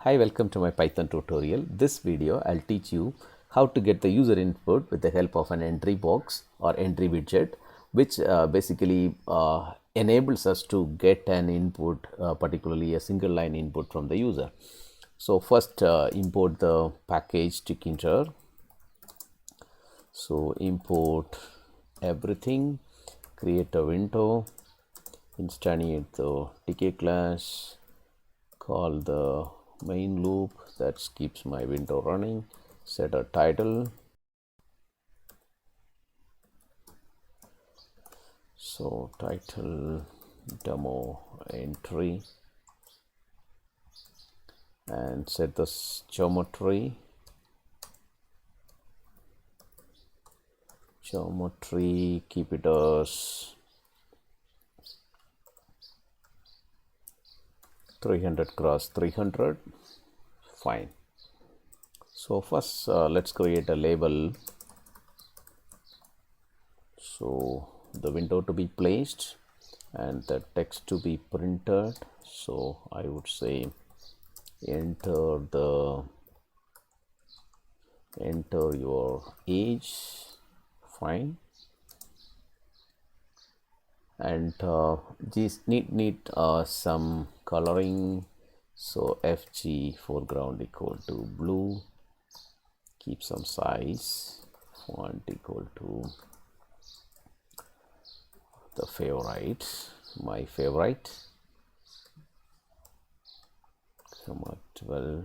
Hi, welcome to my Python tutorial. This video I'll teach you how to get the user input with the help of an entry box or entry widget, which basically enables us to get an input, particularly a single line input from the user. So first import the package tkinter. So import everything, create a window, instantiate the tk class, call the main loop that keeps my window running, set a title. So title demo entry and set the geometry. Keep it as 300 cross 300. Fine. So first let's create a label. So the window to be placed and the text to be printed. So I would say enter your age. Fine. And these need some coloring. So FG foreground equal to blue, keep some size, font equal to the favorite, my favorite, comma 12.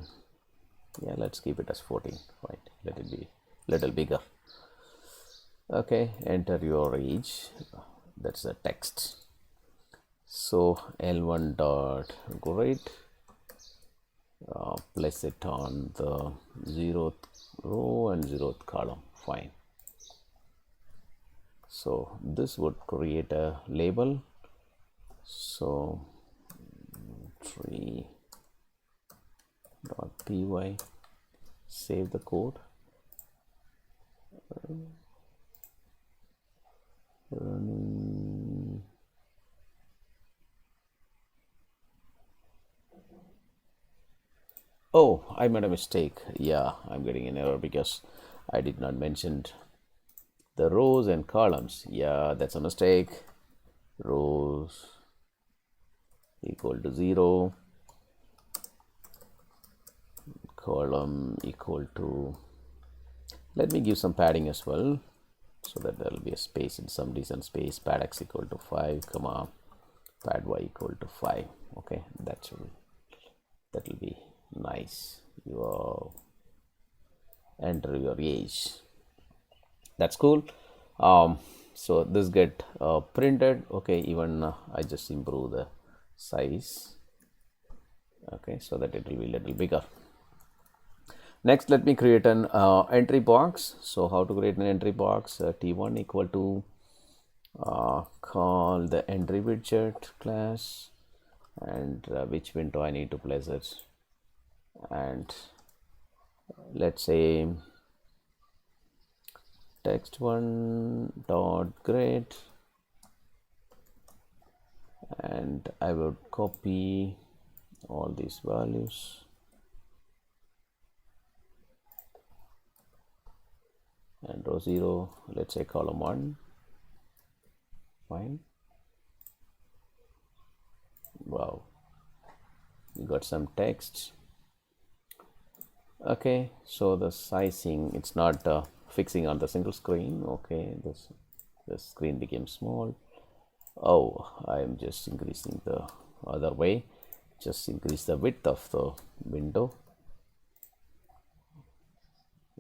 Yeah, let's keep it as 14. Right, let it be little bigger. Okay, enter your age, that's the text. So L1 dot grade, place it on the 0th row and 0th column. Fine. So this would create a label. So tree.py, save the code. Running. Oh, I made a mistake. Yeah, I'm getting an error because I did not mention the rows and columns. Yeah, that's a mistake. Rows equal to 0, column equal to, let me give some padding as well, so that there will be a space in some decent space. Pad x equal to 5, comma pad y equal to 5. Okay, that will be nice. You enter your age. That's cool. So this get printed. Okay, even I just improve the size. Okay, so that it will be a little bigger. Next, let me create an entry box. So how to create an entry box? T1 equal to call the entry widget class, and which window I need to place it, and let's say text1 dot grade, and I would copy all these values and row 0, let's say column 1. Fine. Wow, you got some text. Okay, so the sizing, it's not fixing on the single screen. Okay, the screen became small. Oh, I'm just increasing the other way, just increase the width of the window.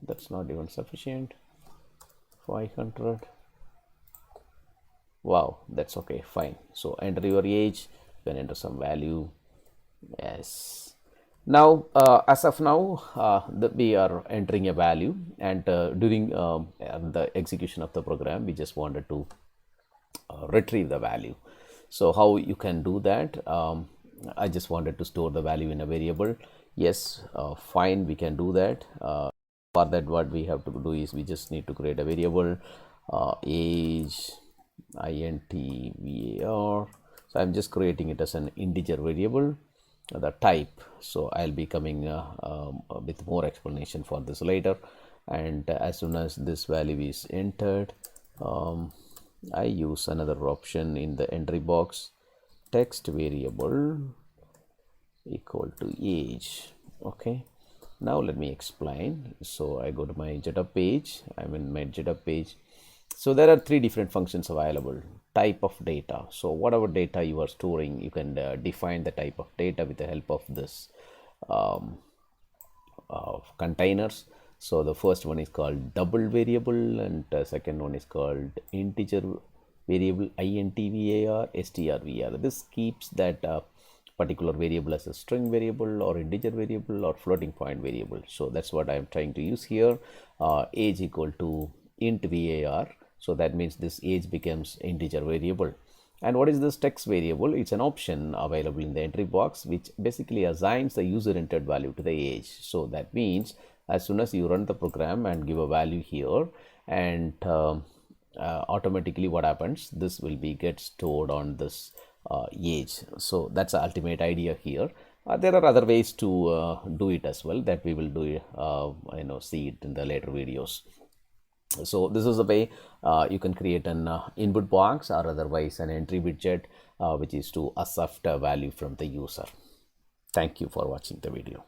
That's not even sufficient. 500. Wow, that's okay, fine. So enter your age, you can enter some value. Yes. Now as of now we are entering a value, and during the execution of the program we just wanted to retrieve the value. So how you can do that? I just wanted to store the value in a variable. Yes, fine, we can do that. For that, what we have to do is we just need to create a variable, age int var. So I'm just creating it as an integer variable. the type. So I'll be coming with more explanation for this later. And as soon as this value is entered, I use another option in the entry box, text variable equal to age. Okay, now let me explain. So I go to my Jetta page. I'm in my Jetta page. So there are three different functions available. Type of data. So whatever data you are storing, you can define the type of data with the help of this containers. So the first one is called double variable, and the second one is called integer variable, intvar strvar. This keeps that particular variable as a string variable or integer variable or floating point variable. So that's what I'm trying to use here. Age equal to int var. So that means this age becomes integer variable. And what is this text variable? It's an option available in the entry box which basically assigns the user entered value to the age. So that means as soon as you run the program and give a value here, and automatically what happens, this will be get stored on this age. So that's the ultimate idea here. There are other ways to do it as well that we will do see it in the later videos. So this is the way you can create an input box, or otherwise an entry widget which is to accept a value from the user. Thank you for watching the video.